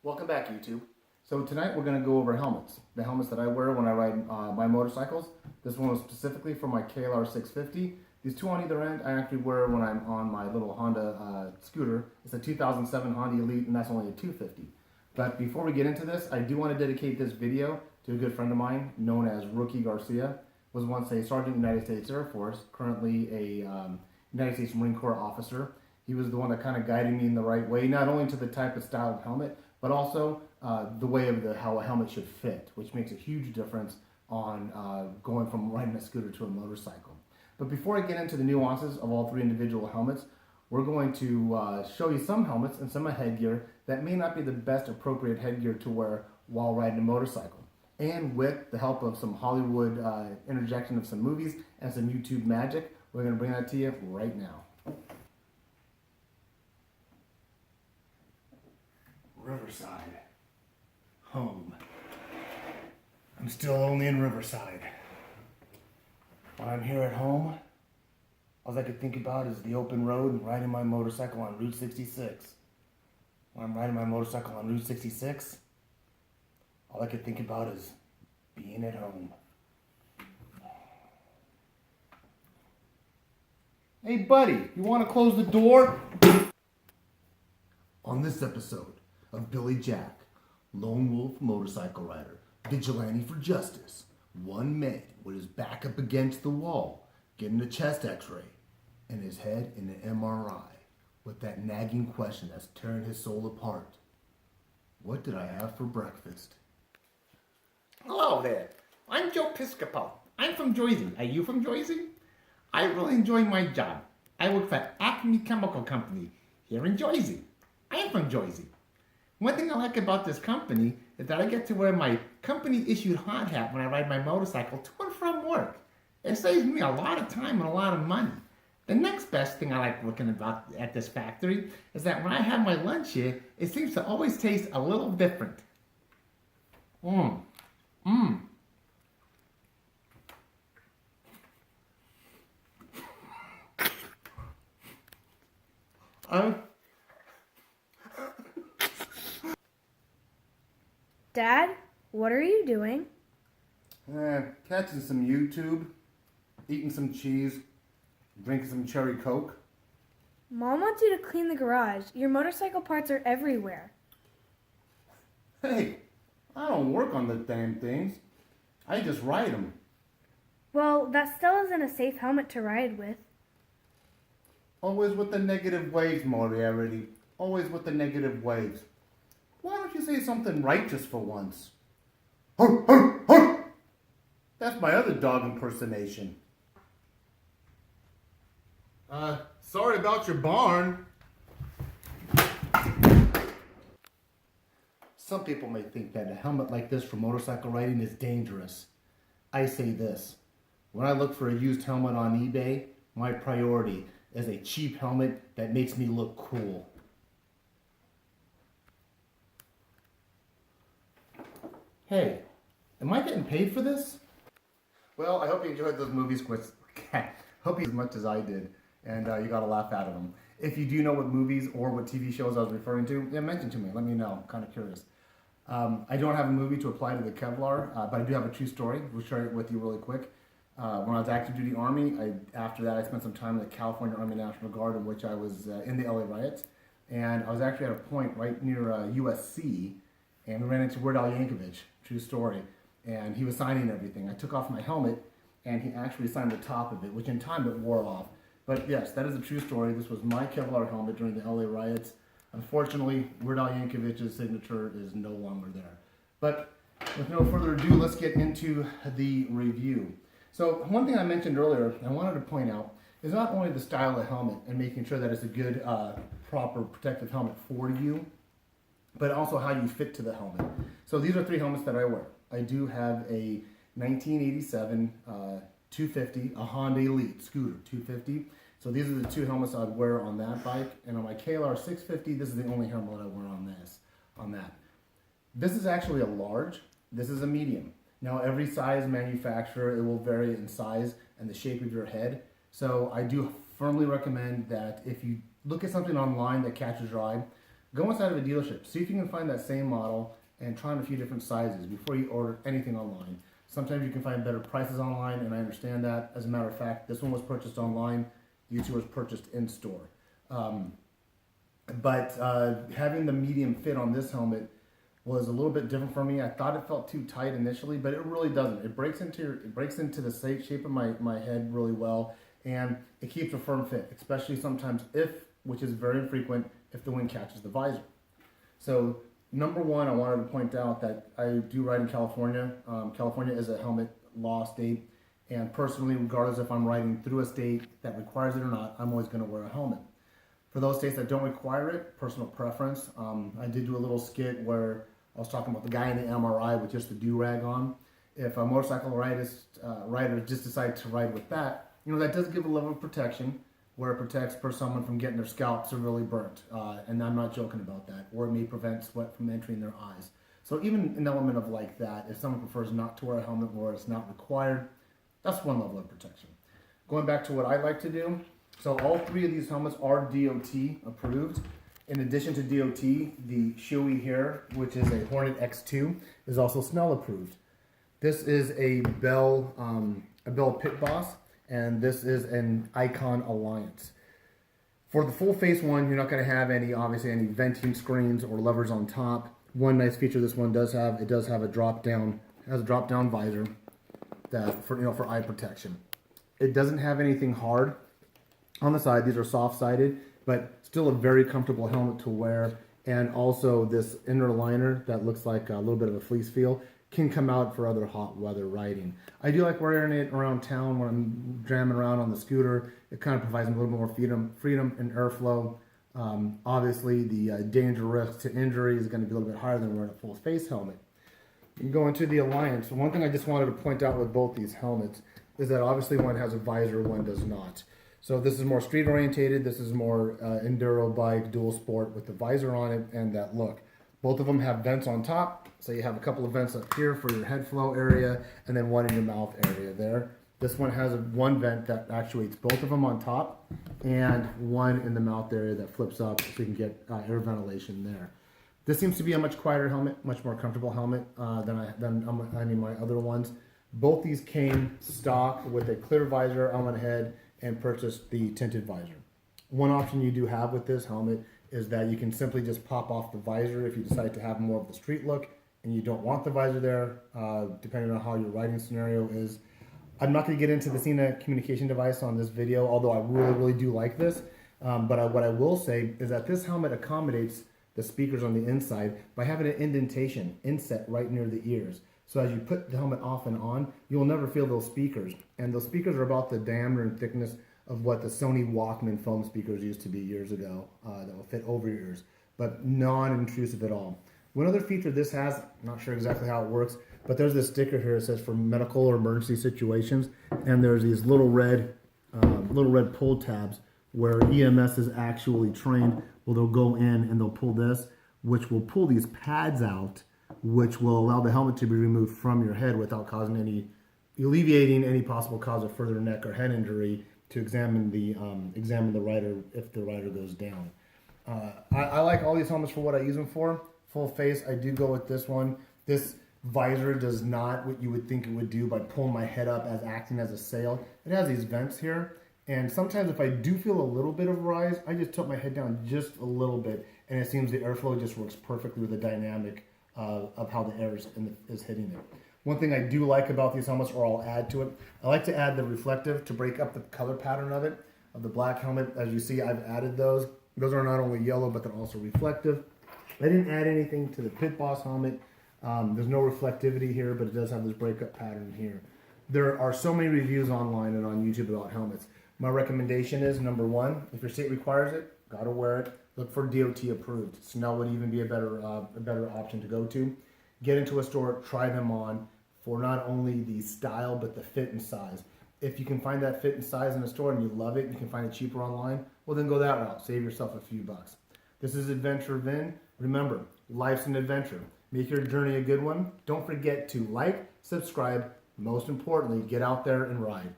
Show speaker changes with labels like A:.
A: Welcome back, YouTube. So tonight we're going to go over helmets. The helmets that I wear when I ride my motorcycles. This one was specifically for my KLR 650. These two on either end I actually wear when I'm on my little Honda scooter. It's a 2007 Honda Elite and that's only a 250. But before we get into this, I do want to dedicate this video to a good friend of mine known as Rookie Garcia. Was once a Sergeant in the United States Air Force, currently a United States Marine Corps officer. He was the one that kind of guided me in the right way, not only to the type of style of helmet, but also the way of how a helmet should fit, which makes a huge difference on going from riding a scooter to a motorcycle. But before I get into the nuances of all three individual helmets, we're going to show you some helmets and some headgear that may not be the best appropriate headgear to wear while riding a motorcycle. And with the help of some Hollywood interjection of some movies and some YouTube magic, we're going to bring that to you right now. Riverside. Home. I'm still only in Riverside. When I'm here at home, all I could think about is the open road and riding my motorcycle on Route 66. When I'm riding my motorcycle on Route 66, all I could think about is being at home. Hey buddy, you want to close the door? On this episode of Billy Jack, lone wolf motorcycle rider, vigilante for justice, one man with his back up against the wall, getting a chest x-ray, and his head in an MRI, with that nagging question that's tearing his soul apart. What did I have for breakfast?
B: Hello there. I'm Joe Piscopo. I'm from Jersey. Are you from Jersey? I really enjoy my job. I work for Acme Chemical Company here in Jersey. I am from Jersey. One thing I like about this company is that I get to wear my company-issued hard hat when I ride my motorcycle to and from work. It saves me a lot of time and a lot of money. The next best thing I like working about at this factory is that when I have my lunch here, it seems to always taste a little different.
C: Dad, what are you doing?
A: Catching some YouTube, eating some cheese, drinking some cherry Coke.
C: Mom wants you to clean the garage. Your motorcycle parts are everywhere.
A: Hey, I don't work on the damn things. I just ride them.
C: Well, that still isn't a safe helmet to ride with.
A: Always with the negative waves, Moriarty. Always with the negative waves. Why don't you say something righteous for once? Hur, hur, hur! That's my other dog impersonation. Sorry about your barn. Some people may think that a helmet like this for motorcycle riding is dangerous. I say this. When I look for a used helmet on eBay, my priority is a cheap helmet that makes me look cool. Hey, am I getting paid for this? Well, I hope you enjoyed those movies. Hope you as much as I did, and you got a laugh out of them. If you do know what movies or what TV shows I was referring to, yeah, mention to me. Let me know. I'm kind of curious. I don't have a movie to apply to the Kevlar, but I do have a true story. We'll share it with you really quick. When I was active duty Army, after that I spent some time in the California Army National Guard, in which I was in the LA riots, and I was actually at a point right near USC, and we ran into Weird Al Yankovic, true story, and he was signing everything. I took off my helmet, and he actually signed the top of it, which in time it wore off. But yes, that is a true story. This was my Kevlar helmet during the LA riots. Unfortunately, Weird Al Yankovic's signature is no longer there. But with no further ado, let's get into the review. So one thing I mentioned earlier, I wanted to point out, is not only the style of helmet and making sure that it's a good, proper protective helmet for you, but also how you fit to the helmet. So these are three helmets that I wear. I do have a 1987 250, a Honda Elite scooter 250. So these are the two helmets I'd wear on that bike. And on my KLR 650, this is the only helmet I wear on that. This is actually a large, this is a medium. Now every size manufacturer, it will vary in size and the shape of your head. So I do firmly recommend that if you look at something online that catches your eye, go inside of a dealership. See if you can find that same model and try on a few different sizes before you order anything online. Sometimes you can find better prices online, and I understand that. As a matter of fact, this one was purchased online. These two was purchased in store. But having the medium fit on this helmet was a little bit different for me. I thought it felt too tight initially, but it really doesn't. It breaks into the shape of my head really well, and it keeps a firm fit, especially sometimes which is very infrequent, if the wind catches the visor. So number one, I wanted to point out that I do ride in California. California is a helmet law state, and personally, regardless if I'm riding through a state that requires it or not, I'm always going to wear a helmet. For those states that don't require it, personal preference, I did do a little skit where I was talking about the guy in the MRI with just the do-rag on. If a motorcycle rider just decides to ride with that, that does give a level of protection where it protects someone from getting their scalp severely burnt. And I'm not joking about that. Or it may prevent sweat from entering their eyes. So even an element of like that, if someone prefers not to wear a helmet where it's not required, that's one level of protection. Going back to what I like to do, so all three of these helmets are DOT approved. In addition to DOT, the Shoei here, which is a Hornet X2, is also Snell approved. This is a Bell Pit Boss, and this is an Icon Alligence. For the full face one, you're not going to have obviously any venting screens or levers on top. One nice feature this one does have, it does have a drop down visor that for eye protection. It doesn't have anything hard on the side. These are soft-sided, but still a very comfortable helmet to wear. And also this inner liner that looks like a little bit of a fleece feel can come out for other hot weather riding. I do like wearing it around town when I'm jamming around on the scooter. It kind of provides me a little more freedom and airflow. Obviously, the danger risk to injury is going to be a little bit higher than wearing a full face helmet. Going to the Alligence, one thing I just wanted to point out with both these helmets is that obviously one has a visor, one does not. So this is more street orientated, this is more enduro bike, dual sport with the visor on it and that look. Both of them have vents on top, so you have a couple of vents up here for your head flow area and then one in your mouth area there. This one has one vent that actuates both of them on top and one in the mouth area that flips up so you can get air ventilation there. This seems to be a much quieter helmet, much more comfortable helmet than any of my other ones. Both these came stock with a clear visor. I went ahead and purchased the tinted visor. One option you do have with this helmet is that you can simply just pop off the visor if you decide to have more of the street look and you don't want the visor there, depending on how your riding scenario is. I'm not going to get into the Cena communication device on this video, although I really do like this. But what I will say is that this helmet accommodates the speakers on the inside by having an indentation inset right near the ears. So as you put the helmet off and on, you'll never feel those speakers. And those speakers are about the diameter and thickness of what the Sony Walkman foam speakers used to be years ago that will fit over your ears, but non-intrusive at all. One other feature this has, I'm not sure exactly how it works, but there's this sticker here that says for medical or emergency situations, and there's these little red pull tabs where EMS is actually trained. Well, they'll go in and they'll pull this, which will pull these pads out, which will allow the helmet to be removed from your head without alleviating any possible cause of further neck or head injury to examine the rider if the rider goes down. I like all these helmets for what I use them for. Full face, I do go with this one. This visor does not what you would think it would do by pulling my head up as acting as a sail. It has these vents here. And sometimes if I do feel a little bit of rise, I just tilt my head down just a little bit, and it seems the airflow just works perfectly with the dynamic of how the air is hitting it. One thing I do like about these helmets, or I'll add to it, I like to add the reflective to break up the color pattern of it. Of the black helmet, as you see, I've added those. Those are not only yellow, but they're also reflective. I didn't add anything to the Pit Boss helmet. There's no reflectivity here, but it does have this breakup pattern here. There are so many reviews online and on YouTube about helmets. My recommendation is, number one, if your state requires it, gotta wear it. Look for DOT approved. Snell would even be a better option to go to. Get into a store, try them on for not only the style, but the fit and size. If you can find that fit and size in a store and you love it, and you can find it cheaper online, well then go that route. Save yourself a few bucks. This is Adventure Vin. Remember, life's an adventure. Make your journey a good one. Don't forget to like, subscribe, most importantly, get out there and ride.